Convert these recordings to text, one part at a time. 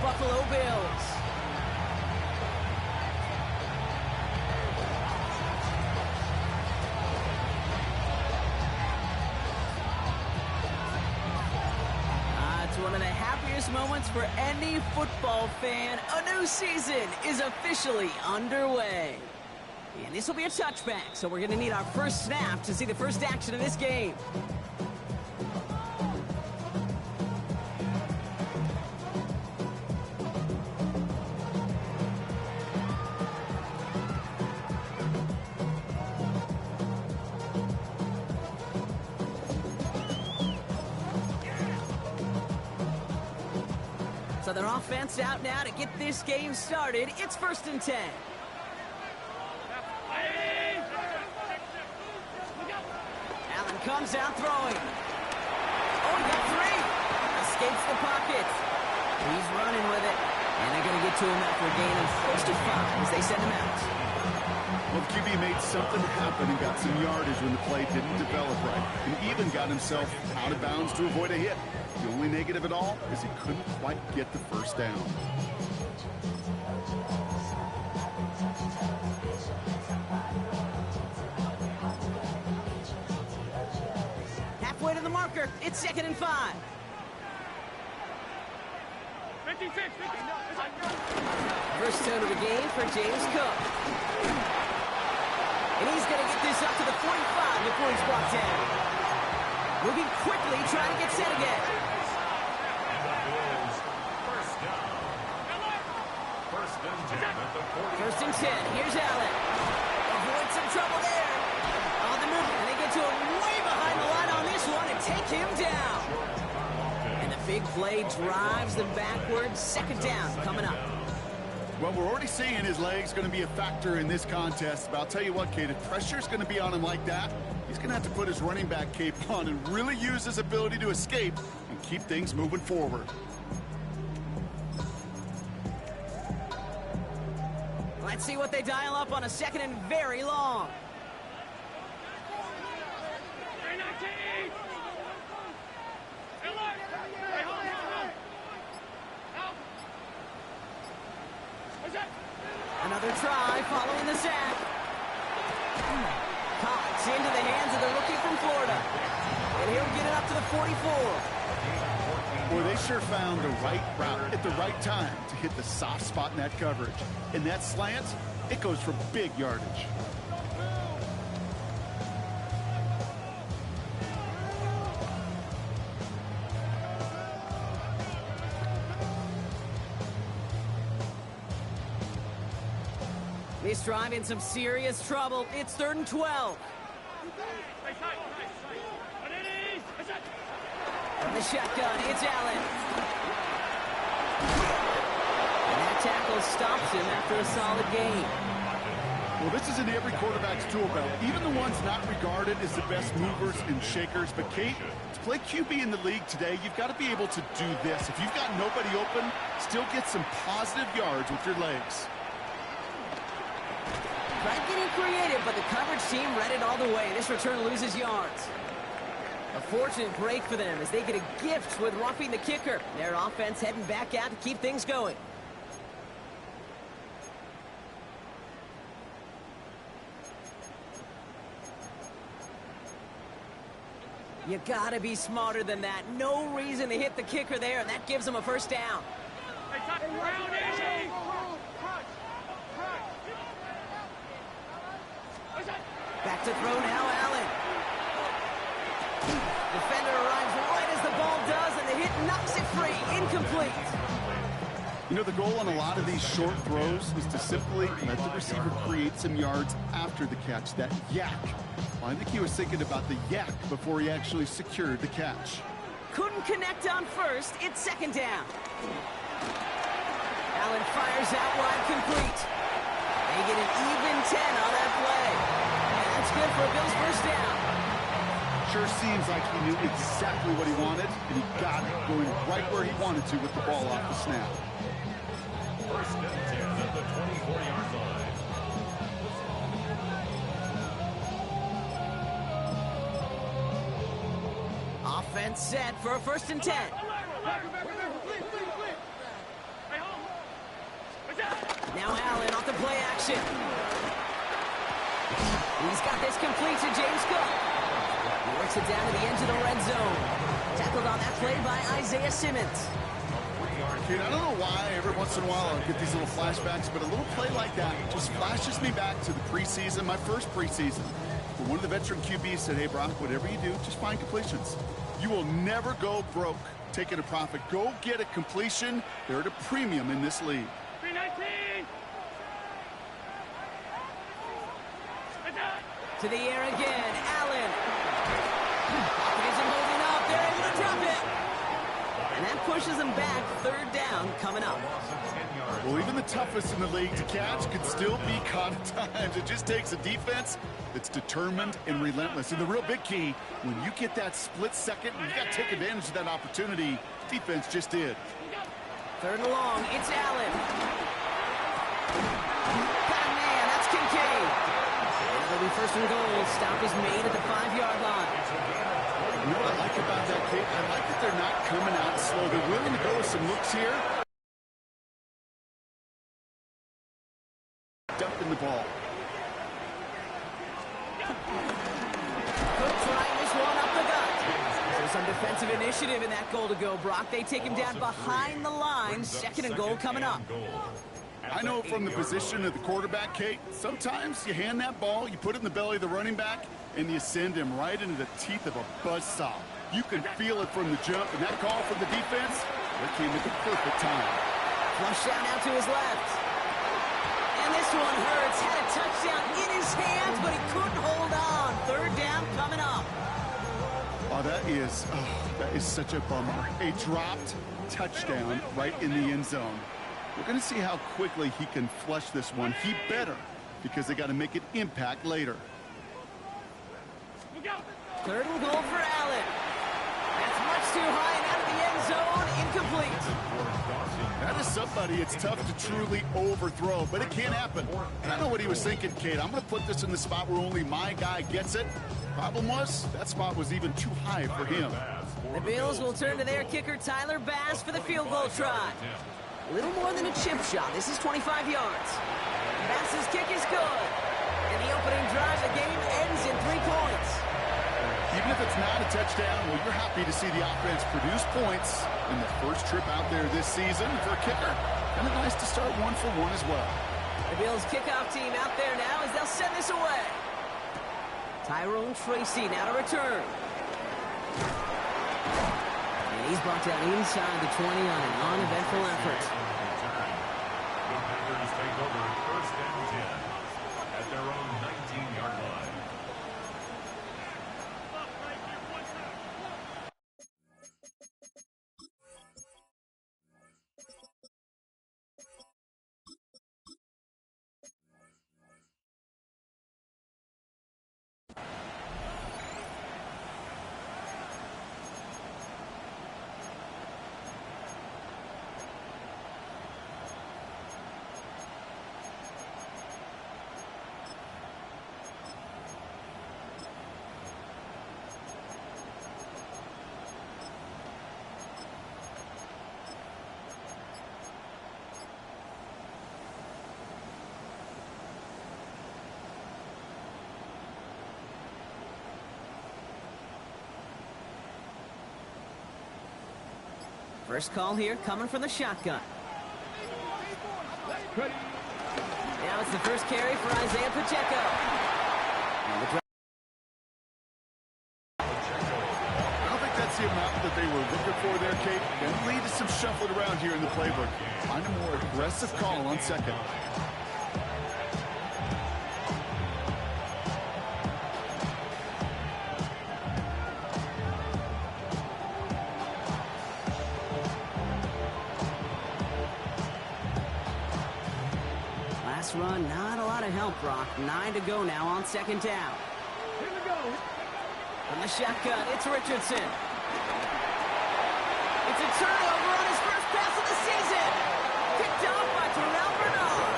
Buffalo Bills. It's one of the happiest moments for any football fan. A new season is officially underway. And this will be a touchback, so we're going to need our first snap to see the first action of this game. So their offense out now to get this game started. It's 1st and 10. Allen comes out throwing. Oh, he got 3. Escapes the pocket. He's running with it. And they're going to get to him after a gain of 1st and 5 as they send him out. Well, the QB made something happen and got some yardage when the play didn't develop right. And even got himself out of bounds to avoid a hit. The only negative at all is he couldn't quite get the first down. Halfway to the marker. It's 2nd and 5. 56. First down of the game for James Cook. And he's going to get this up to the 45 before he's brought down. Moving quickly, trying to get set again. First and 10. Here's Allen. Avoid some trouble there. On the move, and they get to him way behind the line on this one and take him down. And the big play drives them backwards. 2nd down coming up. Well, we're already seeing his legs going to be a factor in this contest. But I'll tell you what, Kate, if pressure's going to be on him like that, he's going to have to put his running back cape on and really use his ability to escape and keep things moving forward. Let's see what they dial up on a 2nd and very long. Another try following the sack. Caught into the hands of the rookie from Florida. And he'll get it up to the 44. Boy, they sure found the right route at the right time to hit the soft spot in that coverage. And that slant, it goes for big yardage. This drive in some serious trouble. It's 3rd and 12. From the shotgun, it's Allen. And that tackle stops him after a solid gain. Well, this is in every quarterback's tool belt, even the ones not regarded as the best movers and shakers. But, Kate, to play QB in the league today, you've got to be able to do this. If you've got nobody open, still get some positive yards with your legs. Tried getting creative, but the coverage team read it all the way. This return loses yards. A fortunate break for them as they get a gift with roughing the kicker. Their offense heading back out to keep things going. You gotta be smarter than that. No reason to hit the kicker there, and that gives them a 1st down. Back to throw now, Allen. Defender arrives right as the ball does, and the hit knocks it free. Incomplete. You know, the goal on a lot of these short throws is to simply let the receiver create some yards after the catch, that yak. Well, I think he was thinking about the yak before he actually secured the catch. Couldn't connect on 1st. It's 2nd down. Allen fires out wide, complete. They get an even 10 on that play. And that's good for a Bills 1st down. Sure seems like he knew exactly what he wanted, and he got it, going right where he wanted to with the ball off the snap. 1st and 10 at the 24-yard line. Offense set for a 1st and 10. action. He's got this complete to James Cook. He works it down to the edge of the red zone. Tackled on that play by Isaiah Simmons. Kate, I don't know why every once in a while I get these little flashbacks, but a little play like that just flashes me back to the preseason, my first preseason. But one of the veteran QBs said, hey, Brock, whatever you do, just find completions. You will never go broke taking a profit. Go get a completion. They're at a premium in this league. 319! To the air again, Allen. Isn't holding up. They're able to drop it. And that pushes them back. Third down coming up. Well, even the toughest in the league to catch could still be caught at times. It just takes a defense that's determined and relentless. And the real big key, when you get that split second, you got to take advantage of that opportunity. Defense just did. Third and long, it's Allen. Got a man, that's Kincaid. It'll be first and goal. Stop is made at the 5-yard line. You know what I like about that, Kate? I like that they're not coming out slow. They're willing to go with some looks here. Dumping the ball. Cook trying this one up the gut. There's some defensive initiative in that goal to go, Brock. They take him down behind the line. Second and goal coming up. I know from the position of the quarterback, Kate, sometimes you hand that ball, you put it in the belly of the running back, and you send him right into the teeth of a buzzsaw. You can feel it from the jump, and that call from the defense, that came at the perfect time. Flush down out to his left. And this one hurts. Had a touchdown in his hands, but he couldn't hold on. Third down coming up. Oh, that is such a bummer. A dropped touchdown right in the end zone. We're going to see how quickly he can flush this one. He better, because they got to make an impact later. Third and goal for Allen. That's much too high and out of the end zone. Incomplete. That is somebody it's tough to truly overthrow, but it can happen. And I know what he was thinking, Kate. I'm going to put this in the spot where only my guy gets it. Problem was, that spot was even too high for him. The Bills will turn to their kicker, Tyler Bass, for the field goal try. A little more than a chip shot. This is 25 yards. Bass's kick is good. And the opening drive of the game ends in 3 points. Even if it's not a touchdown, well, you're happy to see the offense produce points in the first trip out there this season for a kicker. Kind of nice to start 1 for 1 as well. The Bills kickoff team out there now as they'll send this away. Tyrone Tracy now to return. And he's brought down inside the 20 on an uneventful effort. The Packers take over first and 10 at their own 19-yard line. First call here coming from the shotgun. Now it's the first carry for Isaiah Pacheco. I don't think that's the amount that they were looking for there, Kate. Going to lead to some shuffling around here in the playbook. Find a more aggressive call on second. Run, not a lot of help, Brock. 9 to go now on second down. Here we go. From the shotgun, it's Richardson. It's a turnover on his first pass of the season. Picked off by Terrell Bernard.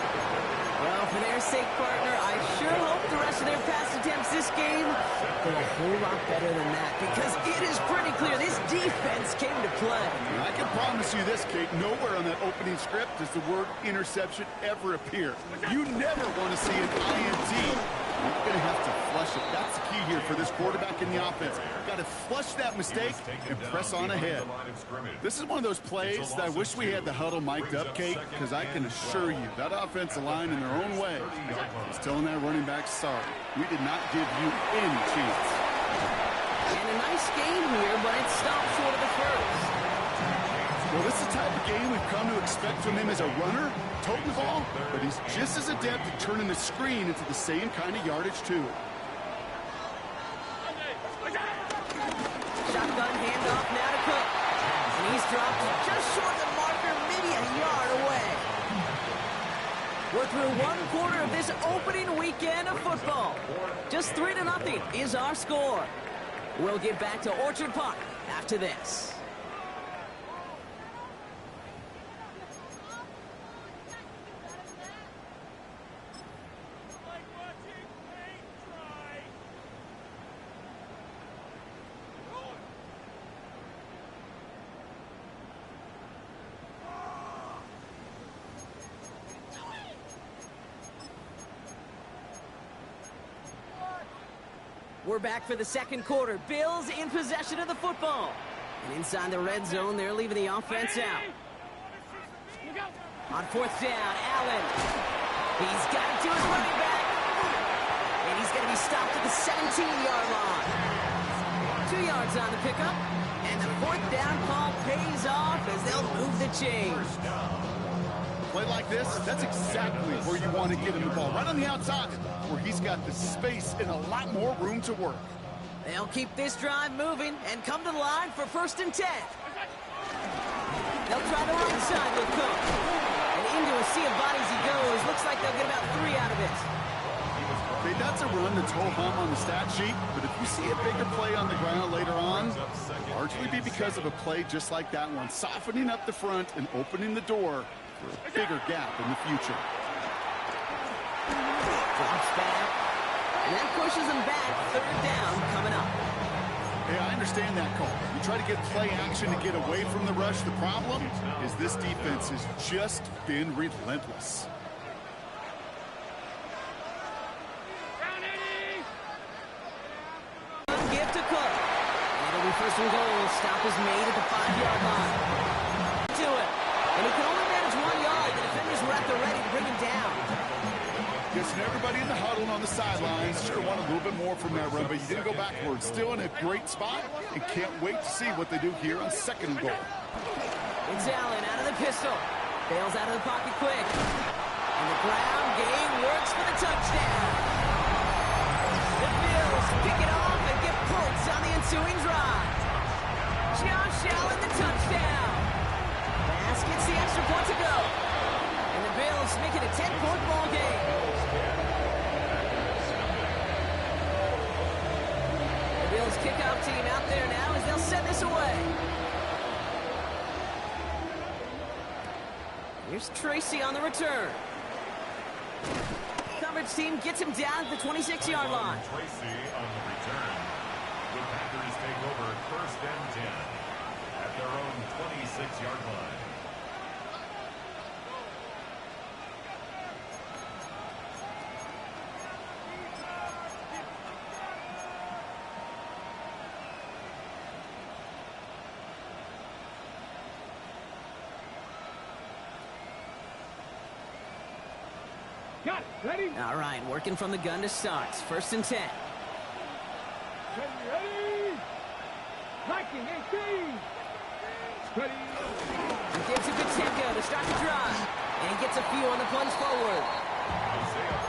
Well, for their sake, partner, I sure hope the rest of their pass attempts this game? They're a whole lot better than that because it is pretty clear this defense came to play. I can promise you this, Kate, nowhere on that opening script does the word interception ever appear. You never want to see an INT. You're going to have to flush it. That's the key here for this quarterback in the offense. Got to flush that mistake and press on ahead. This is one of those plays that I wish we had the huddle mic'd up, Kate, because I can assure you that offensive line in their own way is telling that running back, sorry, we did not give you any chance. And a nice game here, but it stopped short of the first. Well, this is the type of game we've come to expect from him as a runner, toting the ball, but he's just as adept at turning the screen into the same kind of yardage, too. Shotgun handoff now to Cook. And he's dropped just short of the marker, maybe a yard away. We're through one quarter of this opening weekend of football. Just 3-0 is our score. We'll get back to Orchard Park after this. We're back for the second quarter. Bills in possession of the football. And inside the red zone, they're leaving the offense out. On fourth down, Allen. He's got it to his running back. And he's going to be stopped at the 17-yard line. 2 yards on the pickup. And the fourth down call pays off as they'll move the chains. Play like this, that's exactly where you want to get him the ball. Right on the outside, where he's got the space and a lot more room to work. They'll keep this drive moving and come to the line for 1st and 10. They'll try the right side with Cook. And into a sea of bodies he goes. Looks like they'll get about 3 out of it. Okay, that's a run that's ho-hum on the stat sheet, but if you see a bigger play on the ground later on, it'll largely be because of a play just like that one, softening up the front and opening the door for a bigger gap in the future. Drops back, and that pushes him back. 3rd down coming up. Hey, I understand that call. You try to get play action to get away from the rush. The problem is this defense has just been relentless. Give to Cook. It'll be 1st and goal. Stop is made at the 5-yard line. To it. And he can only manage 1 yard. The defenders were at the ready to bring him down. Guessing everybody in the huddle and on the sidelines sure want a little bit more from that run, but you didn't go backwards. Still in a great spot and can't wait to see what they do here on 2nd and goal. It's Allen out of the pistol. Bails out of the pocket quick. And the ground game works for the touchdown. The Bills pick it off and get points on the ensuing drive. Josh Allen, the touchdown. Bass gets the extra point to go. And the Bills make it a 10-point ball game. The Bills kickoff team out there now as they'll send this away. Here's Tracy on the return. Coverage team gets him down at the 26-yard line. Tracy on the return. The Packers take over 1st and 10 at their own 26-yard line. Got it. Ready? All right, working from the gun to start. 1st and 10. Ready? Liking 18. Ready? He gives it to Tinko to start the drive. And he gets a few on the plunge forward.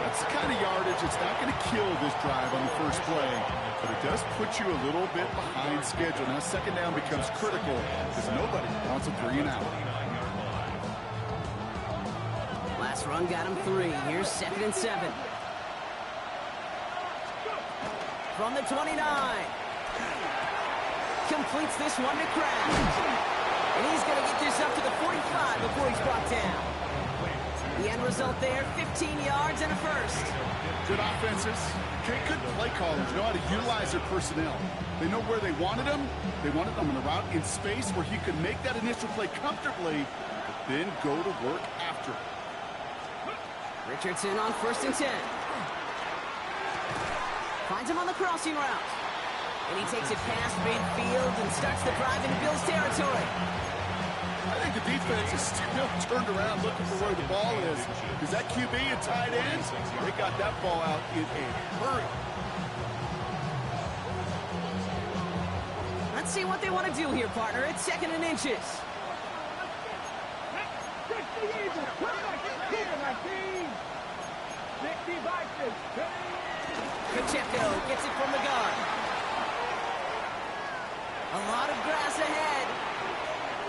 That's the kind of yardage that's not going to kill this drive on the first play, but it does put you a little bit behind schedule. Now 2nd down becomes critical because nobody wants a 3 and out. Last run got him 3. Here's 2nd and 7. From the 29. Completes this one to Kraft. And he's going to get this up to the 45 before he's brought down. The end result. result there, 15 yards and a first. Good offenses. Good play callers know how to utilize their personnel. They know where they wanted him. They wanted him on a route in space where he could make that initial play comfortably, but then go to work after it. Richardson on 1st and 10. Finds him on the crossing route. And he takes it past midfield and starts the drive into Bills territory. I think the defense is still turned around looking for where the ball is. Because that QB and tight ends, they got that ball out in a hurry. Let's see what they want to do here, partner. It's 2nd and inches. Pacheco gets it from the gun. A lot of grass ahead.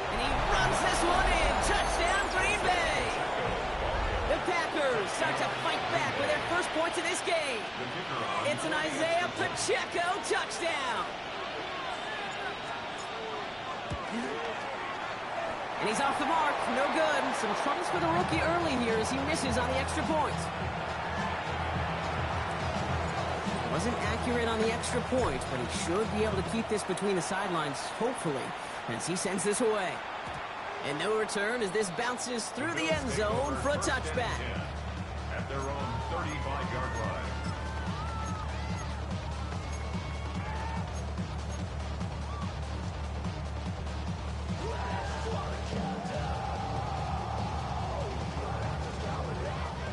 And he runs this one in. Touchdown, Green Bay. The Packers start to fight back with their first points of this game. It's an Isaiah Pacheco touchdown. And he's off the mark. No good. Some troubles for the rookie early here as he misses on the extra point. Wasn't accurate on the extra point, but he should be able to keep this between the sidelines, hopefully, as he sends this away. And no return as this bounces through the end zone for a touchback. At their own 35-yard line.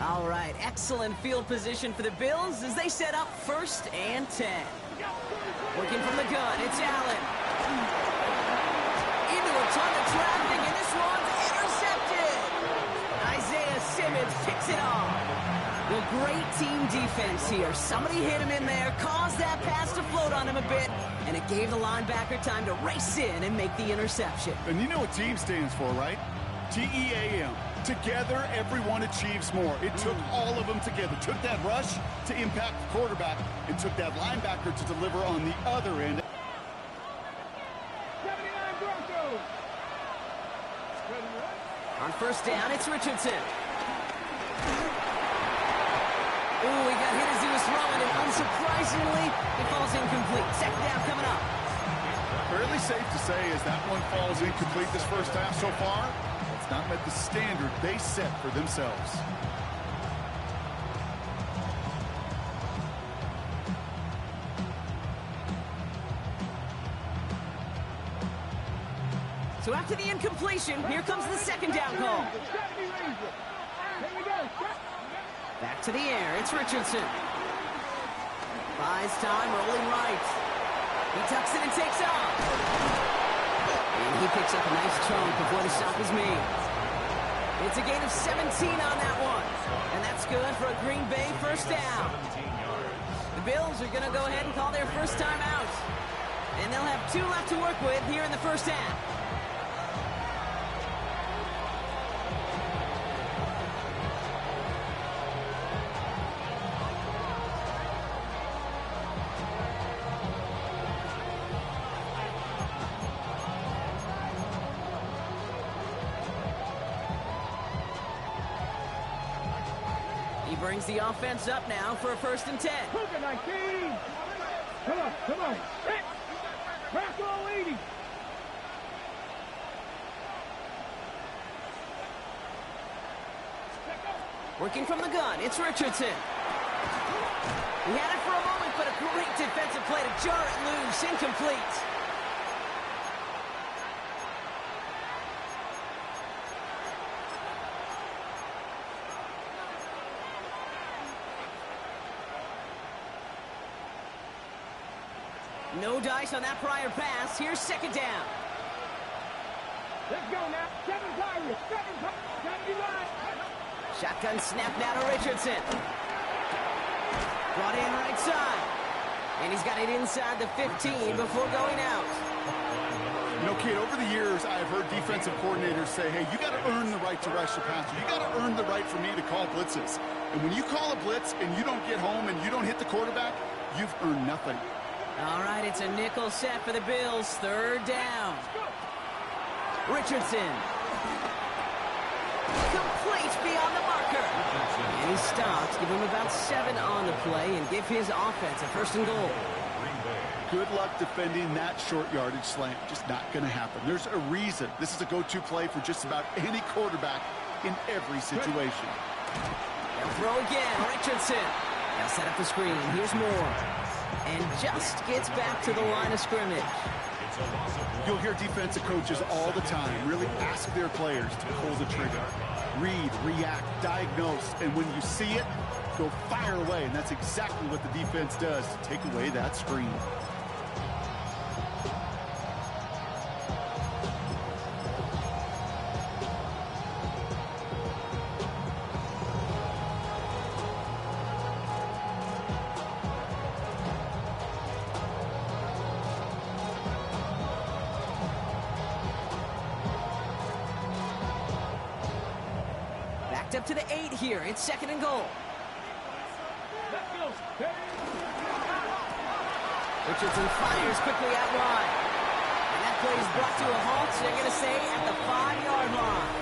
All right, excellent field position for the Bills as they set up 1st and 10. Working from the gun, it's Allen. Into a ton of traffic, and this one's intercepted. Isaiah Simmons picks it off. Well, great team defense here. Somebody hit him in there, caused that pass to float on him a bit, and it gave the linebacker time to race in and make the interception. And you know what team stands for, right? T-E-A-M. Together, everyone achieves more. It took all of them together. Took that rush to impact the quarterback and took that linebacker to deliver on the other end. 79 Broncos. On 1st down, it's Richardson. Ooh, he got hit as he was throwing, and unsurprisingly, it falls incomplete. 2nd down coming up. Fairly safe to say as that one falls incomplete this first half so far. It's not met the standard they set for themselves. So after the incompletion, here comes the 2nd down call. Back to the air, it's Richardson. Buys time, rolling right. He tucks it and takes off. And he picks up a nice chunk before the stop is made. It's a gain of 17 on that one. And that's good for a Green Bay 1st down. The Bills are going to go ahead and call their first time out. And they'll have 2 left to work with here in the first half. He brings the offense up now for a 1st and 10. Come on. Back all 80. Working from the gun, it's Richardson. He had it for a moment, but a great defensive play to jar it loose. Incomplete. No dice on that prior pass. Here's 2nd down. Let's go now. 7 Pirates. 79. Shotgun snap now to Richardson. Brought in right side. And he's got it inside the 15 before going out. You know, kid, over the years, I've heard defensive coordinators say, hey, you got to earn the right to rush the passer. You got to earn the right for me to call blitzes. And when you call a blitz and you don't get home and you don't hit the quarterback, you've earned nothing. All right, it's a nickel set for the Bills. 3rd down. Richardson. Complete beyond the marker. Any stops, give him about 7 on the play and give his offense a 1st and goal. Good luck defending that short yardage slant. Just not going to happen. There's a reason. This is a go-to play for just about any quarterback in every situation. They'll throw again. Richardson. They'll set up the screen. Here's Moore. And just gets back to the line of scrimmage. You'll hear defensive coaches all the time really ask their players to pull the trigger. Read, react, diagnose, and when you see it, go fire away. And that's exactly what the defense does to take away that screen. Up to the 8 here. It's 2nd and goal. Richardson fires quickly out wide. And that play is brought to a halt, so they're going to say at the 5-yard line.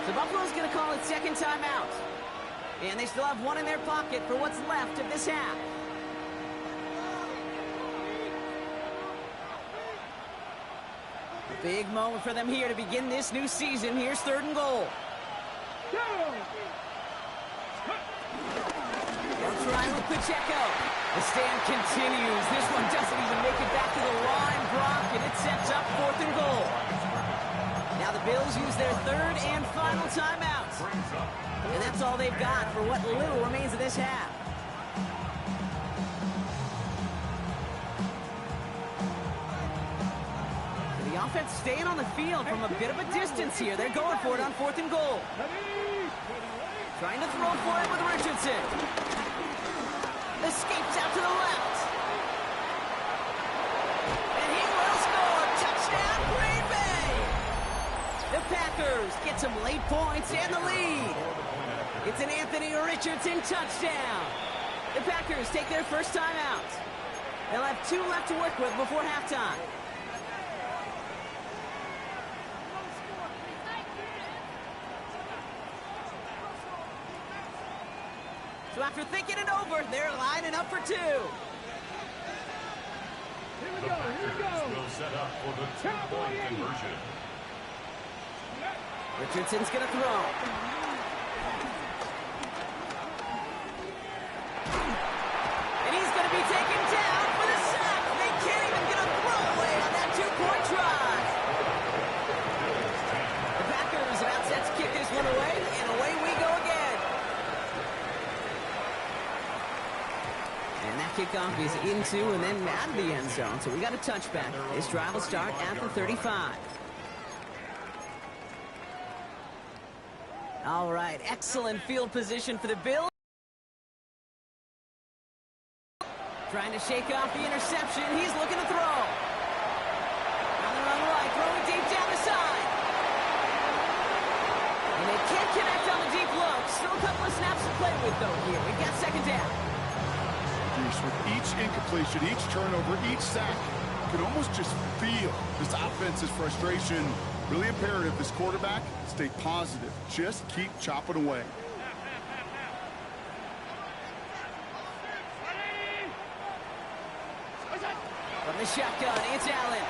So Buffalo's going to call it 2nd timeout. And they still have 1 in their pocket for what's left of this half. A big moment for them here to begin this new season. Here's 3rd and goal. They'll try with Pacheco. The stand continues. This one doesn't even make it back to the line, Brock, and it sets up 4th and goal. Now the Bills use their 3rd and final timeout. And that's all they've got for what little remains of this half. The offense staying on the field from a bit of a distance here. They're going for it on 4th and goal. Trying to throw for it with Richardson. Escapes out to the left. And he will score. Touchdown, Green Bay. The Packers get some late points and the lead. It's an Anthony Richardson touchdown. The Packers take their first time out. They'll have 2 left to work with before halftime. So after thinking it over, they're lining up for 2. The Packers will set up for the 2-point conversion. Richardson's going to throw. And he's going to be taken down for the sack. They can't even get a throwaway on that 2-point try. The Packers about set to kick this one away, and away we go again. And that kickoff is into and then out of the end zone. So we got a touchback. This drive will start at the 35. All right, excellent field position for the Bills. Trying to shake off the interception. He's looking to throw. On the run right, throwing deep down the side. And they can't connect on the deep look. Still a couple of snaps to play with, though, here. We've got 2nd down. With each incompletion, each turnover, each sack, you can almost just feel this offense's frustration. Really imperative, this quarterback, stay positive. Just keep chopping away. From the shotgun, it's Allen.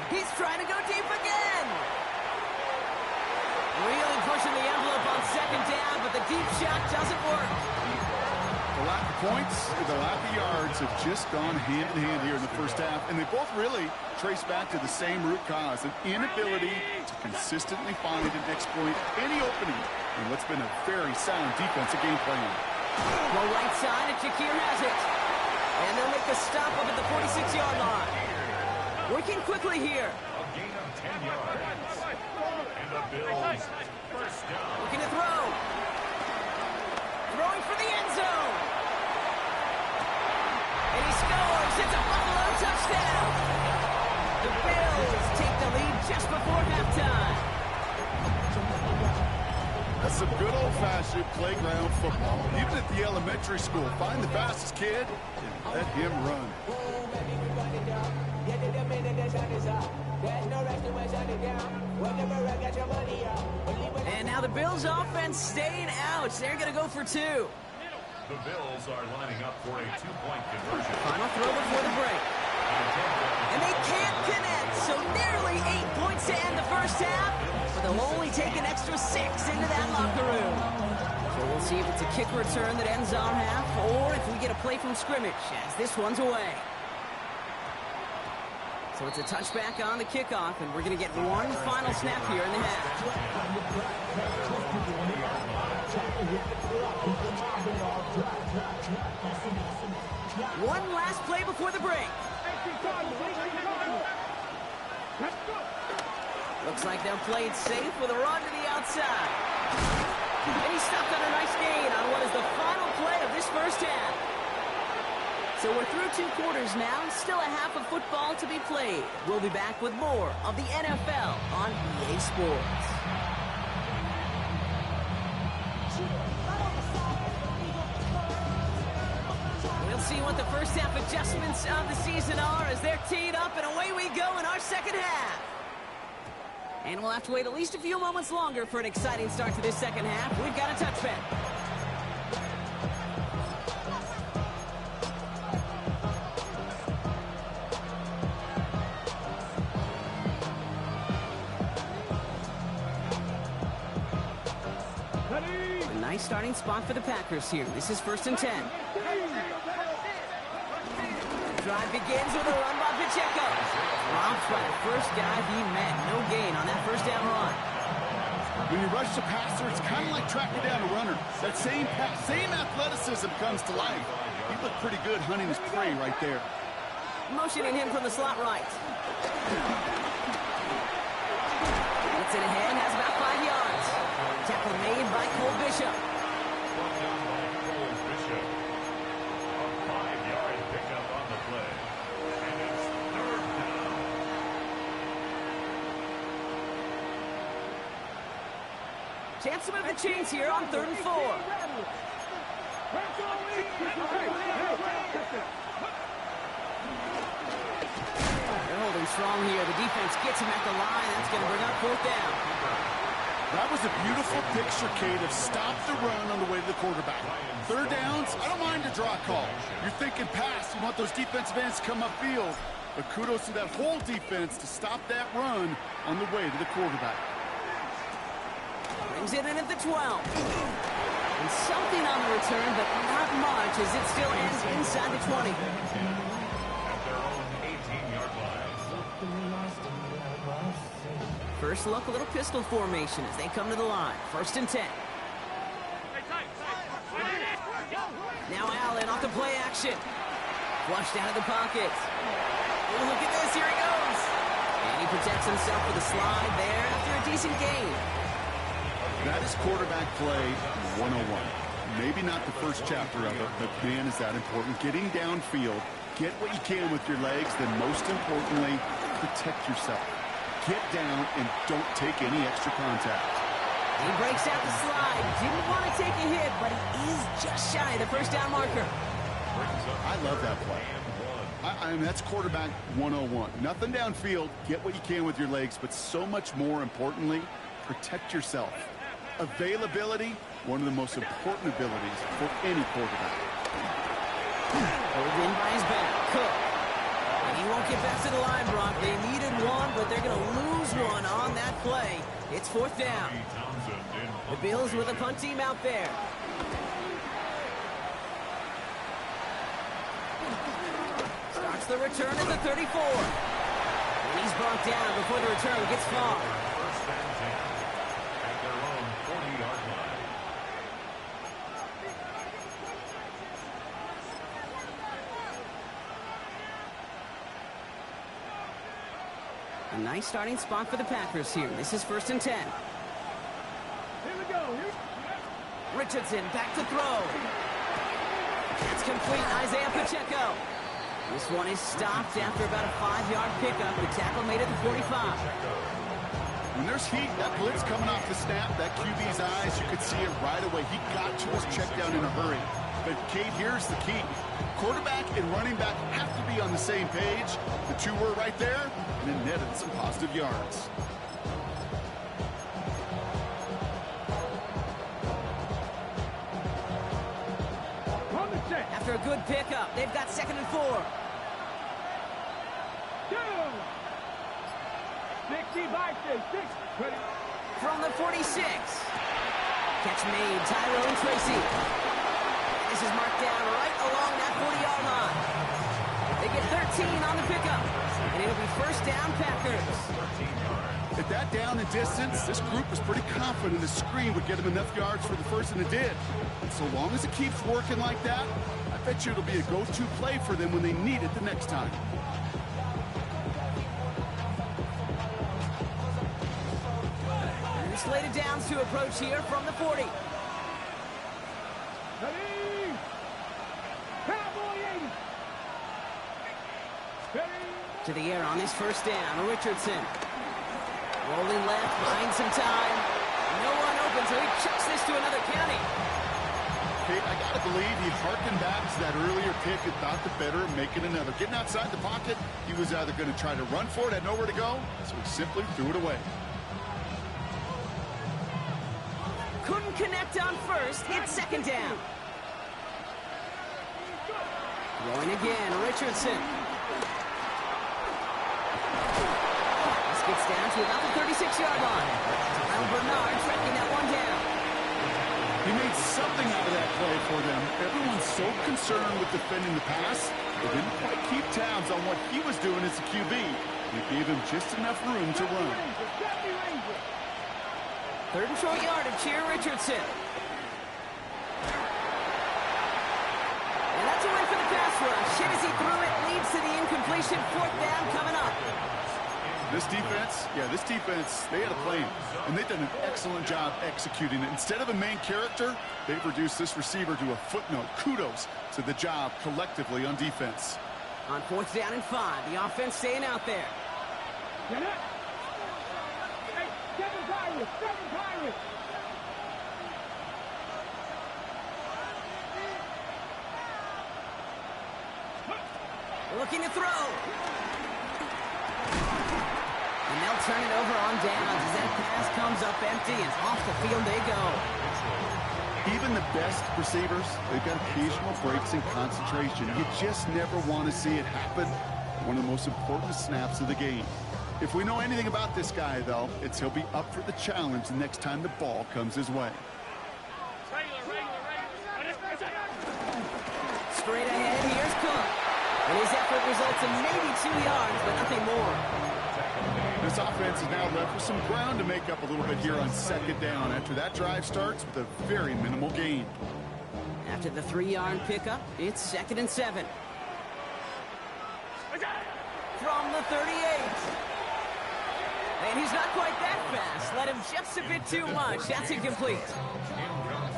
He's trying to go deep again. Really pushing the envelope on 2nd down, but the deep shot doesn't work. The lack of points and the lack of yards have just gone hand in hand here in the first half, and they both really trace back to the same root cause, an inability to consistently find and exploit any opening in what's been a very sound defensive game plan. Go right side, and Shakir has it. And they'll make the stop up at the 46-yard line. Working quickly here. A gain of 10 yards. And the Bills first down. Looking to throw. Throwing for the end zone. And he scores. It's a Buffalo touchdown. The Bills take the lead just before halftime. That's some good old-fashioned playground football. Even at the elementary school, find the fastest kid and let him run. And now now the Bills offense staying out. They're going to go for 2. The Bills are lining up for a 2-point conversion. Final throw before the break. And they can't connect, so nearly 8 points to end the first half, but they'll only take an extra 6 into that locker room. So we'll see if it's a kick return that ends our half, or if we get a play from scrimmage, as this one's away. So it's a touchback on the kickoff, and we're going to get one final snap here in the half. One last play before the break. Looks like they'll play it safe with a run to the outside. And he's stopped on a nice gain on what is the final play of this first half. So we're through 2 quarters now, still a half of football to be played. We'll be back with more of the NFL on EA Sports. We'll see what the first half adjustments of the season are as they're teed up, and away we go in our second half. And we'll have to wait at least a few moments longer for an exciting start to this second half. We've got a touchback. A nice starting spot for the Packers here. This is 1st and 10. Drive begins with a run by Pacheco. Dropped by the first guy he met. No gain on that first down run. When you rush the passer, it's kind of like tracking down a runner. That same athleticism comes to life. He looked pretty good hunting his prey right there. Motioning him from the slot right. Gets it ahead, has about 5 yards. Tackle made by Cole Bishop. Chance to move the chains here on 3rd and 4. They're holding strong here. The defense gets him at the line. That's going to bring up 4th down. That was a beautiful picture, Kate, of stop the run on the way to the quarterback. 3rd downs, I don't mind a draw call. You're thinking pass. You want those defensive ends to come upfield. But kudos to that whole defense to stop that run on the way to the quarterback. Brings it in at the 12. And something on the return, but not much as it still ends inside the 20. At their own 18-yard line. First look, a little pistol formation as they come to the line. 1st and 10. Now Allen off the play action. Flushed out of the pocket. Oh, look at this, here he goes. And he protects himself with a slide there after a decent gain. That is quarterback play 101. Maybe not the first chapter of it, but man, is that important. Getting downfield, get what you can with your legs, then most importantly, protect yourself. Get down and don't take any extra contact. He breaks out the slide. Didn't want to take a hit, but he is just shy of the first down marker. I love that play. I mean, that's quarterback 101. Nothing downfield, get what you can with your legs, but so much more importantly, protect yourself. Availability, one of the most important abilities for any quarterback. Pulled in by his back, Cook. And he won't get back to the line, Brock. They needed one, but they're going to lose one on that play. It's 4th down. The Bills with a punt team out there. Starts the return at the 34. And he's brought down before the return gets far. A nice starting spot for the Packers here. This is 1st and 10. Here we go. Richardson back to throw. It's complete. Isaiah Pacheco. This one is stopped after about a 5-yard pickup. The tackle made it to 45. When there's heat, that blitz coming off the snap, that QB's eyes, you could see it right away. He got to his check down in a hurry. But, Kate, here's the key. Quarterback and running back have to be on the same page. The two were right there, and it netted some positive yards. after a good pickup. They've got 2nd and 4. 65-6. Ready. From the 46. Catch made, Tyrone Tracy. This is marked down right along that 40-yard line. They get 13 on the pickup, and it'll be first down, Packers. At that down and distance, this group was pretty confident the screen would get them enough yards for the first, and it did. And so long as it keeps working like that, I bet you it'll be a go-to play for them when they need it the next time. And the slated downs to approach here from the 40. Ready. Cowboy 80. Ready. To the air on this first down, Richardson. Rolling left, buying some time. No one open, so he chucks this to another county. Kate, I got to believe he harkened back to that earlier pick and thought the better of making another. Getting outside the pocket, he was either going to try to run for it, had nowhere to go, so he simply threw it away. Couldn't connect on first, it's 2nd down. Throwing again, Richardson. Gets down to about the 36-yard line. Kyle Bernard tracking that one down. He made something out of that play for them. Everyone's so concerned with defending the pass, they didn't quite keep tabs on what he was doing as a QB. It gave him just enough room to run. 3rd and short yardage here, Richardson. And that's a win for the pass rush. Shit as he threw it, leads to the incompletion. 4th down coming up. This defense, they had a plan, and they've done an excellent job executing it. Instead of a main character, they've reduced this receiver to a footnote. Kudos to the job collectively on defense. On 4th down and 5, the offense staying out there. Get it. Hey, 7 Pirates. Looking to throw. And they'll turn it over on downs as that pass comes up empty and off the field they go. Even the best receivers, they've got occasional breaks in concentration. You just never want to see it happen. One of the most important snaps of the game. If we know anything about this guy, though, it's he'll be up for the challenge the next time the ball comes his way. Straight ahead, here's Cook. And his effort results in maybe 2 yards, but nothing more. This offense is now left with some ground to make up a little bit here on 2nd down after that drive starts with a very minimal gain. After the 3-yard pickup, it's 2nd and 7. From the 38. And he's not quite that fast. Let him just a bit too much. That's incomplete.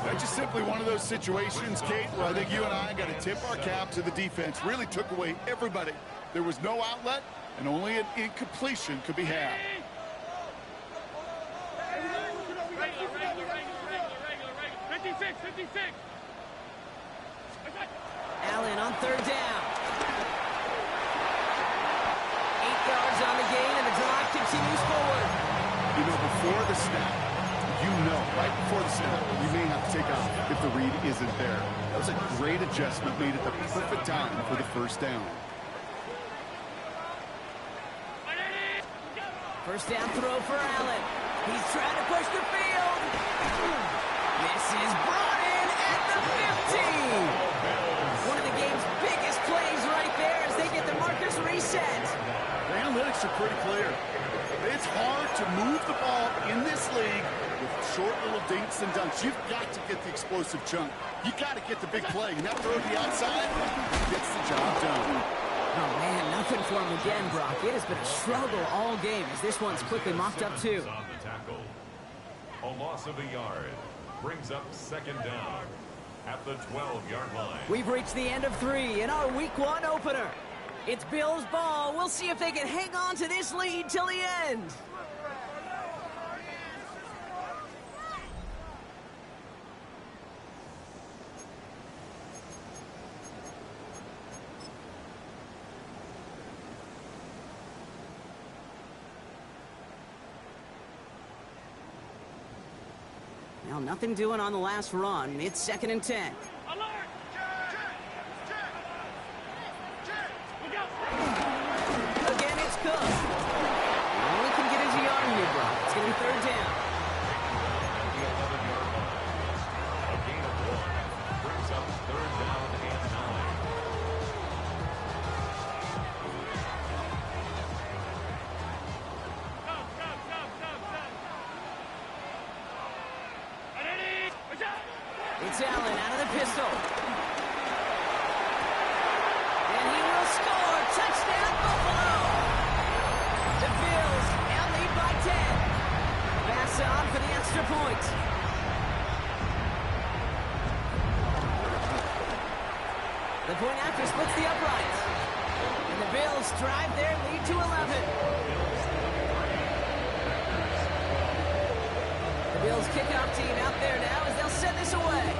That's just simply one of those situations, Kate, where I think you and I got to tip our cap to the defense. Really took away everybody. There was no outlet, and only an incompletion could be had. Regular. 56. Allen on 3rd down. 8 yards on the gain, and the drive continues forward. You know, before the snap, right before the snap, you may have to take off if the read isn't there. That was a great adjustment made at the perfect time for the first down. First down throw for Allen. He's trying to push the field. This is brought in at the 15. One of the game's biggest plays right there as they get the markers reset. The analytics are pretty clear. It's hard to move the ball in this league with short little dinks and dunks. You've got to get the explosive chunk. You've got to get the big play. And that throw to the outside gets the job done. Oh, man, nothing for him again, Brock. It has been a struggle all game as this one's quickly mocked up, too. On the tackle. A loss of a yard brings up 2nd down at the 12-yard line. We've reached the end of 3 in our Week 1 opener. It's Bills ball. We'll see if they can hang on to this lead till the end. Now, nothing doing on the last run. It's 2nd and 10. It's Allen out of the pistol. And he will score. Touchdown, Buffalo. The Bills now lead by 10. Pass on for the extra point. The point after splits the uprights. And the Bills drive their lead to 11. The Bills kickoff team out there now as they'll send this away.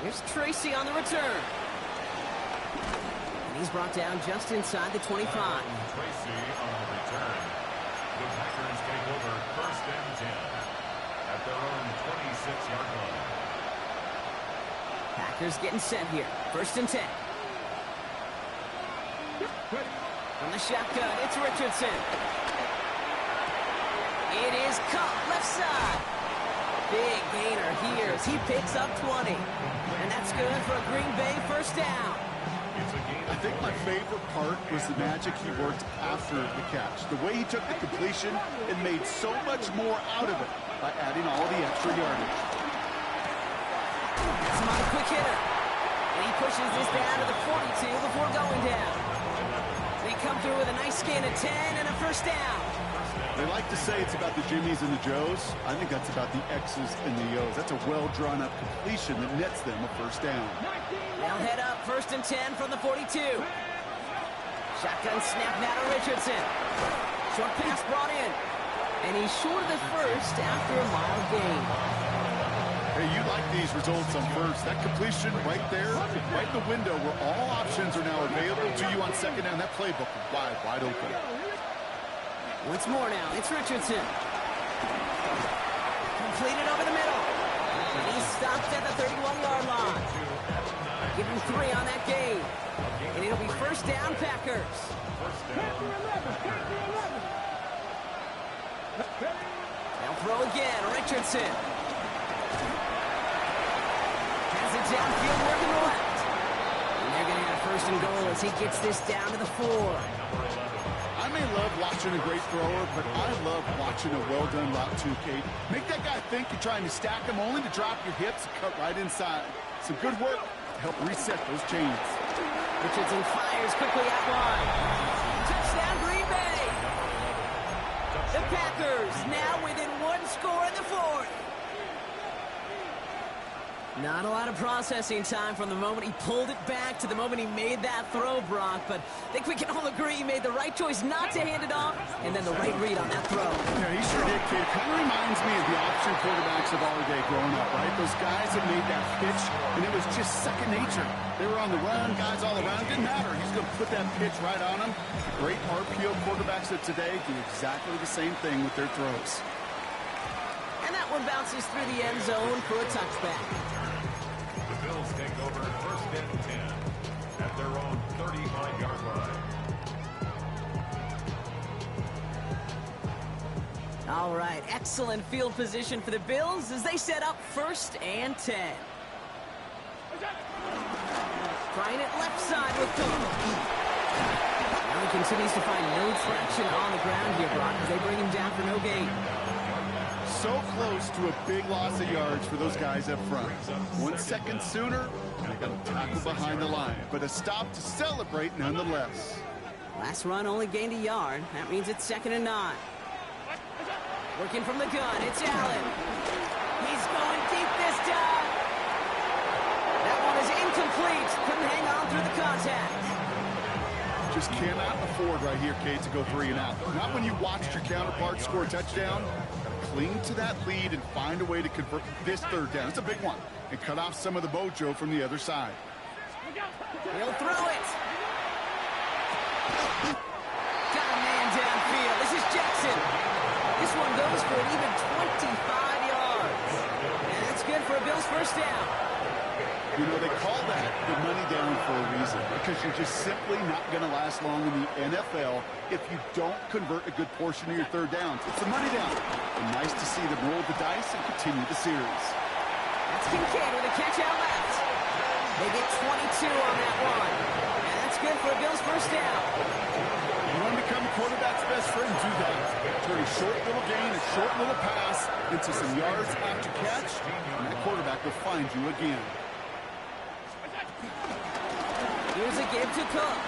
Here's Tracy on the return. And he's brought down just inside the 25. Tracy on the return. The Packers take over first and 10 at their own 26-yard line. Packers getting set here. First and 10. From the shotgun, it's Richardson. It is caught left side. Big gainer here as he picks up 20. And that's good for a Green Bay first down. I think my favorite part was the magic he worked after the catch. The way he took the completion and made so much more out of it by adding all the extra yardage. It's not a quick hitter. And he pushes this down to the 42 before going down. They come through with a nice gain of 10 and a first down. They like to say it's about the Jimmies and the Joes. I think that's about the X's and the O's. That's a well-drawn-up completion that nets them a first down. They'll head up first and 10 from the 42. Shotgun snap now to Richardson. Short pass brought in. And he's short of the first after a mild gain. Hey, you like these results on first. That completion right there, right in the window where all options are now available to you on second down. That playbook wide open. Once more now, it's Richardson. Completed over the middle. And he stops at the 31-yard line. Give him 3 on that gain. And it'll be first down, Packers. They'll throw again, Richardson. Has it downfield, working the left. And they're going to have first and goal as he gets this down to the 4. I may love watching a great thrower, but I love watching a well-done route too, Kate. Make that guy think you're trying to stack him only to drop your hips and cut right inside. Some good work to help reset those chains. Richardson fires quickly out wide. Touchdown, Green Bay. The Packers now within 1 score in the 4th. Not a lot of processing time from the moment he pulled it back to the moment he made that throw, Brock. But I think we can all agree he made the right choice not to hand it off, and then the right read on that throw. Yeah, he sure did, kid. Kind of reminds me of the option quarterbacks of our day growing up, right? Those guys that made that pitch, and it was just second nature. They were on the run, guys all around. Didn't matter. He's going to put that pitch right on them. Great RPO quarterbacks of today do exactly the same thing with their throws. And that one bounces through the end zone for a touchback. The Bills take over first and 10 at their own 35-yard line. All right, excellent field position for the Bills as they set up first and 10. Trying it left side with Cook. Now he continues to find no traction on the ground here, Brock, as they bring him down for no gain. So close to a big loss of yards for those guys up front. 1 second sooner, and they got a tackle behind the line. But a stop to celebrate nonetheless. Last run only gained a yard. That means it's 2nd and 9. Working from the gun, it's Allen. He's going deep this time. That one is incomplete. Couldn't hang on through the contact. Just cannot afford right here, Kate, to go 3 and out. Not when you watched your counterpart score a touchdown. Cling to that lead and find a way to convert this 3rd down. It's a big one. And cut off some of the mojo from the other side. He'll throw it. Got a man downfield. This is Jackson. This one goes for an even 25 yards. And that's good for a Bills first down. You know, they call that the money down for a reason, because you're just simply not going to last long in the NFL if you don't convert a good portion of your 3rd downs. It's the money down. And nice to see them roll the dice and continue the series. That's Kincaid with a catch out left. They get 22 on that one. And that's good for a Bills first down. You want to become a quarterback's best friend, do that. Turn a short little gain, a short little pass into some yards after catch, and that quarterback will find you again. Here's a give to Cook.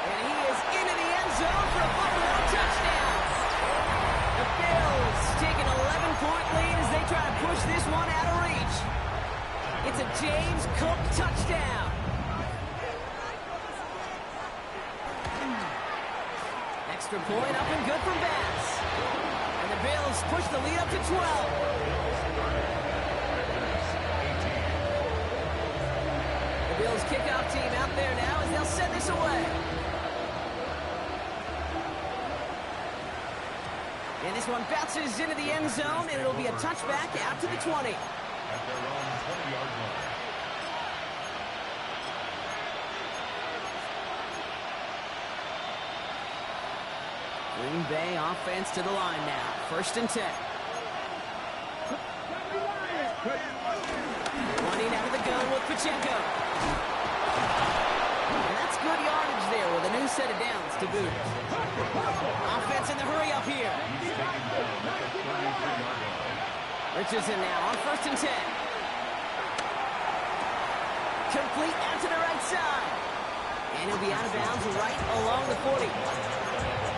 And he is into the end zone for a Buffalo touchdown. The Bills take an 11-point lead as they try to push this one out of reach. It's a James Cook touchdown. Extra point up and good for Bass. And the Bills push the lead up to 12. The Bills kickoff team out there now as they'll send this away. And this one bounces into the end zone, and it'll be a touchback out to the 20. At their own 20-yard line. Green Bay offense to the line now. 1st and 10. Running out of the gun with Pacheco. And that's good yardage there with a new set of downs to boot. Offense in the hurry up here. He's taken down at the 33-yard line. Richardson now on 1st and 10. Complete out to the right side. And he'll be out of bounds right along the 40.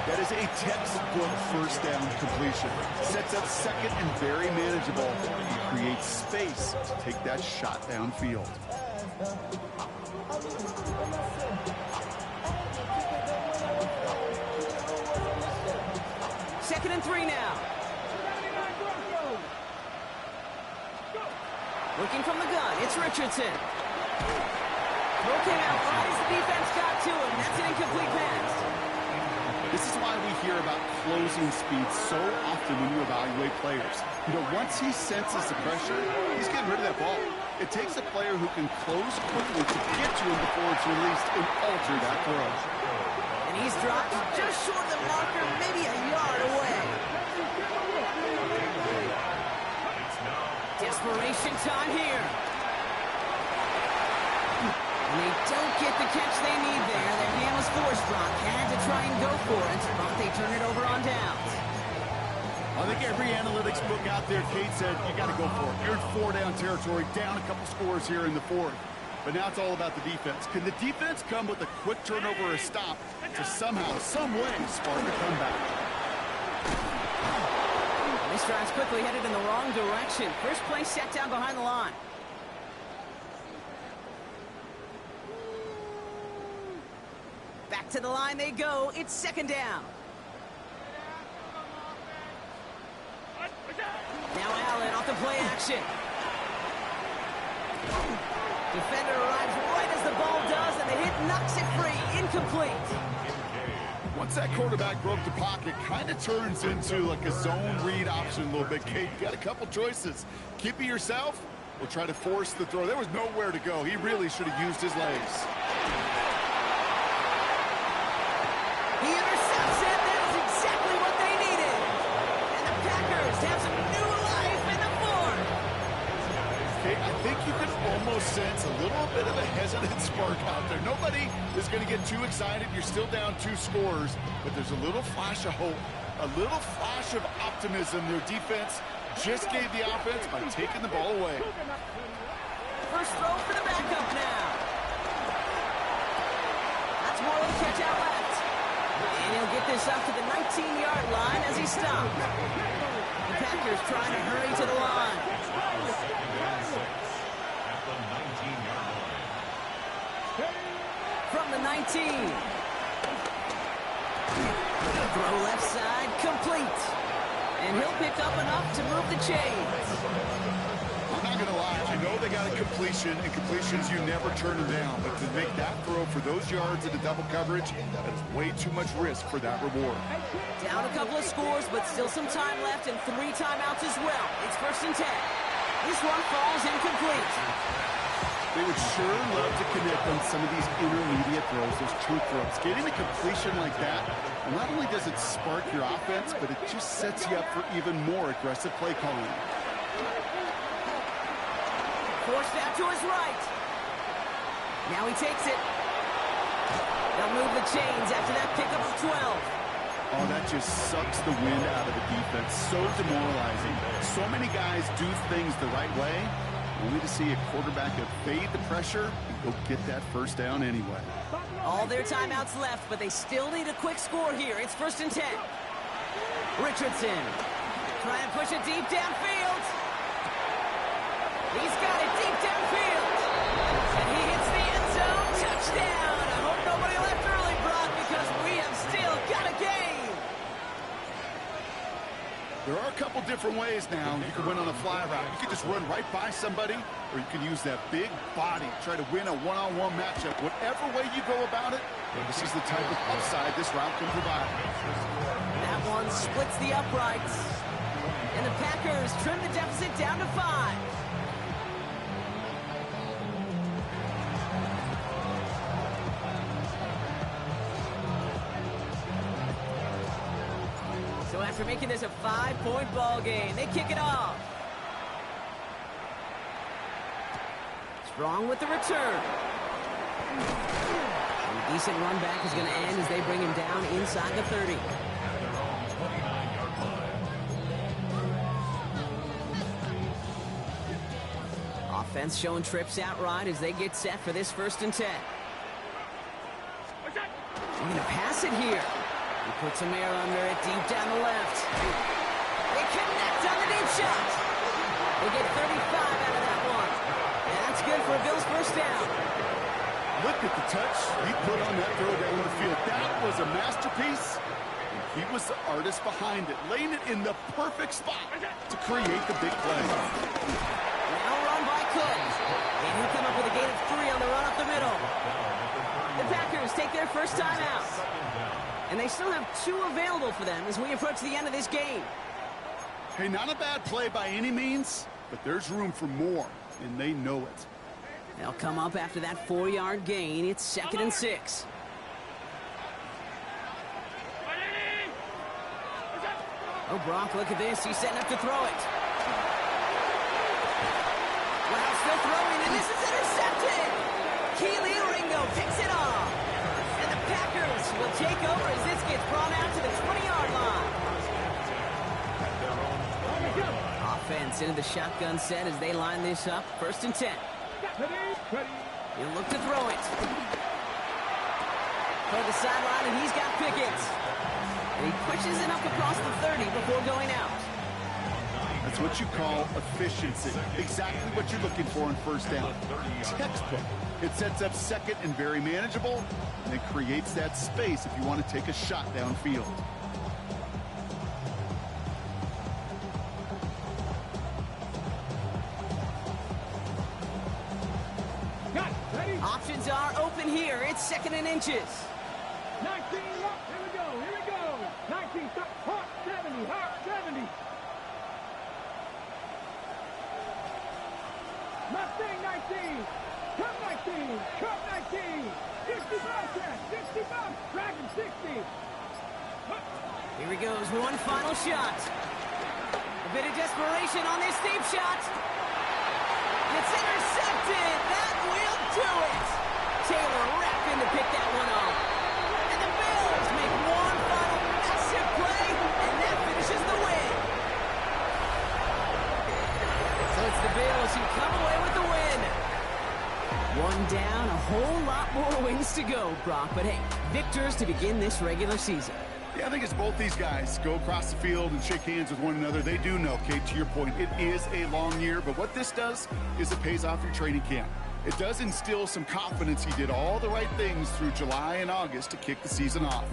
That is a textbook first down completion. Sets up second and very manageable. Creates space to take that shot downfield. 2nd and 3 now. Looking from the gun, it's Richardson. Throw came out right as the defense got to him. That's an incomplete pass. This is why we hear about closing speed so often when you evaluate players. You know, once he senses the pressure, he's getting rid of that ball. It takes a player who can close quickly to get to him before it's released and alter that throw. And he's dropped just short of the marker, maybe a yard away. Desperation time here. And they don't get the catch they need there. Their hand was forced, Brock. Had to try and go for it, but they turn it over on downs. I think every analytics book out there, Kate said, you got to go for it. You're in 4-down territory, down a couple scores here in the 4th. But now it's all about the defense. Can the defense come with a quick turnover or a stop to somehow, some way, spark a comeback? This drive's quickly headed in the wrong direction. First play set down behind the line. Back to the line they go. It's 2nd down. Now Allen off the play action. Defender arrives right as the ball does, and the hit knocks it free. Incomplete. Once that quarterback broke the pocket, kind of turns into like a zone read option a little bit. Kate, you got a couple choices. Keep it yourself or try to force the throw. There was nowhere to go. He really should have used his legs. He intercepts it. That is exactly what they needed. And the Packers have some new life in the 4th. Kate, I think you can almost sense a little bit of a hesitant spark out there. Nobody is going to get too excited. You're still down 2 scores, but there's a little flash of hope, a little flash of optimism. Their defense just gave the offense by taking the ball away. First throw for the backup now. That's more of a catch out left. And he'll get this up to the 19-yard line as he stopped. The Packers trying to hurry to the line. At the 19-yard line. From the 19. Throw left side, complete. And he'll pick up enough to move the chains. I'm not going to lie. I know they got a completion, and completions, you never turn them down. But to make that throw for those yards into double coverage, that's way too much risk for that reward. Down a couple of scores, but still some time left and 3 timeouts as well. It's 1st and 10. This one falls incomplete. They would sure love to connect on some of these intermediate throws, those true throws. Getting a completion like that, not only does it spark your offense, but it just sets you up for even more aggressive play calling. Forced out to his right. Now he takes it. They'll move the chains after that pickup of 12. Oh, that just sucks the wind out of the defense. So demoralizing. So many guys do things the right way, only to see a quarterback evade the pressure and go get that first down anyway. All their timeouts left, but they still need a quick score here. It's 1st and 10. Richardson trying to push it deep downfield. He's got it deep downfield. And he hits the end zone. Touchdown. I hope nobody left early, Brock, because we have still got a game. There are a couple different ways now. You can win on a fly route. You can just run right by somebody, or you can use that big body, try to win a one-on-one matchup. Whatever way you go about it, this is the type of upside this route can provide. That one splits the uprights. And the Packers trim the deficit down to 5. So after making this a 5-point ball game, they kick it off. Strong with the return. A decent run back is going to end as they bring him down inside the 30. Offense showing trips outright as they get set for this 1st and 10. They're going to pass it here. He puts some air under it deep down the left. They connect on the deep shot. They get 35 out of that one. And that's good for a Bills first down. Look at the touch he put on that throw down the field. That was a masterpiece. And he was the artist behind it, laying it in the perfect spot to create the big play. Now run by Cook. And he'll come up with a gain of 3 on the run up the middle. The Packers take their first time out. And they still have 2 available for them as we approach the end of this game. Hey, not a bad play by any means, but there's room for more, and they know it. They'll come up after that 4-yard gain. It's 2nd and 6. Oh, Brock, look at this. He's setting up to throw it. Wow, still throwing, and this is intercepted. Keely Ringo picks it off. And the Packers will take over as this gets brought out to the 20-yard line. Offense into the shotgun set as they line this up. 1st and 10. He'll look to throw it. Toward the sideline, and he's got Pickett. And he pushes it up across the 30 before going out. That's what you call efficiency. Exactly what you're looking for in first down. Textbook. It sets up 2nd and very manageable, and it creates that space if you want to take a shot downfield. Options are open here. It's 2nd and inches. 19 up. Here we go. Here we go. 19 stop. Hawk 70. Hawk 70. Mustang 19. Cup 19. Cup 19. 65. Dragon 60. Here he goes. One final shot. A bit of desperation on this deep shot. It's intercepted. That will do it. Taylor Raffin to pick that one off. And the Bills make one final massive play, and that finishes the win. So it's the Bills who come away with the win. One down, a whole lot more wins to go, Brock. But hey, victors to begin this regular season. Yeah, I think it's both these guys go across the field and shake hands with one another. They do know, Kate, to your point, it is a long year. But what this does is it pays off your training camp. It does instill some confidence he did all the right things through July and August to kick the season off.